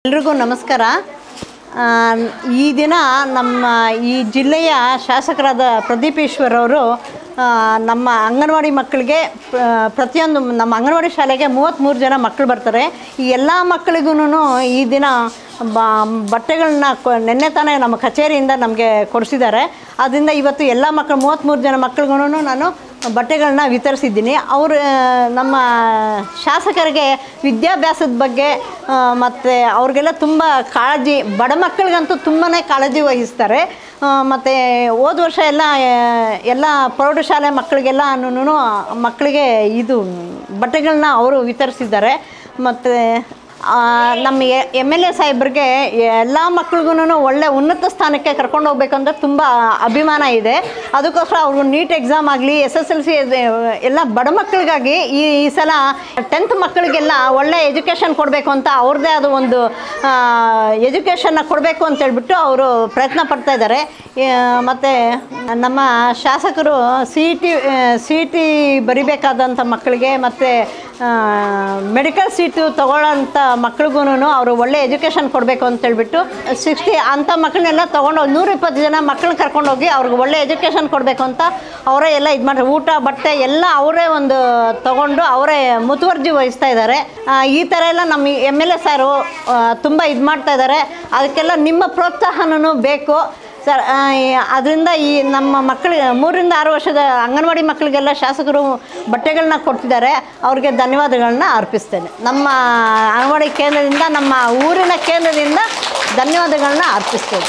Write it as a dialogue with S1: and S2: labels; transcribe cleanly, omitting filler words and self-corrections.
S1: ಎಲ್ರಿಗೂ ನಮಸ್ಕಾರ. ಈ ದಿನ ನಮ್ಮ ಈ ಜಿಲ್ಲೆಯ ಶಾಸಕರಾದ ಪ್ರದೀಪ್ ಈಶ್ವರ್ ಅವರು ನಮ್ಮ ಅಂಗನವಾಡಿ ಮಕ್ಕಳಿಗೆ ಪ್ರತಿಯೊಂದು ನಮ್ಮ ಅಂಗನವಾಡಿ ಶಾಲೆಗೆ 33 ಜನ ಮಕ್ಕಳು ಬರ್ತಾರೆ. ಈ ಎಲ್ಲ ಮಕ್ಕಳಿಗೂ ಈ ದಿನ ಬಟ್ಟೆಗಳನ್ನ ನೆನ್ನೆ ತಾನೇ ನಮ್ಮ ಕಚೇರಿಯಿಂದ ನಮಗೆ ಕೊಡಿಸಿದ್ದಾರೆ. ಅದರಿಂದ ಇವತ್ತು ಎಲ್ಲ ಮಕ್ಕಳು 33 ಜನ ಮಕ್ಕಳಿಗೂ ನಾನು ಬಟ್ಟೆಗಳನ್ನ ವಿತರಿಸಿದ್ದೀನಿ. ಅವರು ನಮ್ಮ ಶಾಸಕರಿಗೆ ವಿದ್ಯಾಭ್ಯಾಸದ ಬಗ್ಗೆ ಮತ್ತು ಅವ್ರಿಗೆಲ್ಲ ತುಂಬ ಕಾಳಜಿ, ಬಡ ಮಕ್ಕಳಿಗಂತೂ ತುಂಬಾ ಕಾಳಜಿ ವಹಿಸ್ತಾರೆ. ಮತ್ತು ಹೋದ ವರ್ಷ ಎಲ್ಲ ಪ್ರೌಢಶಾಲೆ ಮಕ್ಕಳಿಗೆ ಇದು ಬಟ್ಟೆಗಳನ್ನ ಅವರು ವಿತರಿಸಿದ್ದಾರೆ. ಮತ್ತು ನಮ್ಮ MLA ಸಾಹೇಬ್ರಿಗೆ ಎಲ್ಲ ಮಕ್ಳಿಗೂ ಒಳ್ಳೆ ಉನ್ನತ ಸ್ಥಾನಕ್ಕೆ ಕರ್ಕೊಂಡು ಹೋಗ್ಬೇಕಂದ್ರೆ ತುಂಬ ಅಭಿಮಾನ ಇದೆ. ಅದಕ್ಕೋಸ್ಕರ ಅವ್ರಿಗೂ ನೀಟ್ ಎಕ್ಸಾಮ್ ಆಗಲಿ, SSLC ಎಲ್ಲ ಬಡ ಮಕ್ಕಳಿಗಾಗಿ ಈ ಸಲ 10th ಮಕ್ಕಳಿಗೆಲ್ಲ ಒಳ್ಳೆ ಎಜುಕೇಷನ್ ಕೊಡಬೇಕು ಅಂತ ಅವ್ರದ್ದೇ ಆದ ಒಂದು ಎಜುಕೇಷನ್ನ ಕೊಡಬೇಕು ಅಂತೇಳ್ಬಿಟ್ಟು ಅವರು ಪ್ರಯತ್ನ ಪಡ್ತಾ ಇದ್ದಾರೆ. ಮತ್ತು ನಮ್ಮ ಶಾಸಕರು CET ಬರಿಬೇಕಾದಂಥ ಮಕ್ಕಳಿಗೆ ಮತ್ತು ಮೆಡಿಕಲ್ ಸೀಟು ತೊಗೊಳ್ಳೋಂಥ ಮಕ್ಳಿಗೂ ಅವರು ಒಳ್ಳೆ ಎಜುಕೇಷನ್ ಕೊಡಬೇಕು ಅಂತೇಳ್ಬಿಟ್ಟು 60 ಅಂಥ ಮಕ್ಕಳನ್ನೆಲ್ಲ ತೊಗೊಂಡೋಗಿ 120 ಜನ ಮಕ್ಕಳನ್ನ ಕರ್ಕೊಂಡೋಗಿ ಅವ್ರಿಗೆ ಒಳ್ಳೆ ಎಜುಕೇಷನ್ ಕೊಡಬೇಕು ಅಂತ ಅವರೇ ಎಲ್ಲ ಇದು ಮಾಡ್ತಾರೆ. ಊಟ ಬಟ್ಟೆ ಎಲ್ಲ ಅವರೇ ಒಂದು ತೊಗೊಂಡು ಅವರೇ ಮುತುವರ್ಜಿ ವಹಿಸ್ತಾ ಇದ್ದಾರೆ. ಈ ಥರ ಎಲ್ಲ ನಮ್ಮ MLA ಸಾರು ತುಂಬ ಇದು ಮಾಡ್ತಾ ಇದ್ದಾರೆ. ಅದಕ್ಕೆಲ್ಲ ನಿಮ್ಮ ಪ್ರೋತ್ಸಾಹನೂ ಬೇಕು ಸರ್. ಅದರಿಂದ ಈ ನಮ್ಮ ಮಕ್ಕಳಿಗೆ 3 ರಿಂದ 6 ವರ್ಷದ ಅಂಗನವಾಡಿ ಮಕ್ಕಳಿಗೆಲ್ಲ ಶಾಸಕರು ಬಟ್ಟೆಗಳನ್ನ ಕೊಡ್ತಿದ್ದಾರೆ. ಅವ್ರಿಗೆ ಧನ್ಯವಾದಗಳನ್ನ ಅರ್ಪಿಸ್ತೇನೆ. ನಮ್ಮ ಅಂಗನವಾಡಿ ಕೇಂದ್ರದಿಂದ, ನಮ್ಮ ಊರಿನ ಕೇಂದ್ರದಿಂದ ಧನ್ಯವಾದಗಳನ್ನ ಅರ್ಪಿಸ್ತೇನೆ.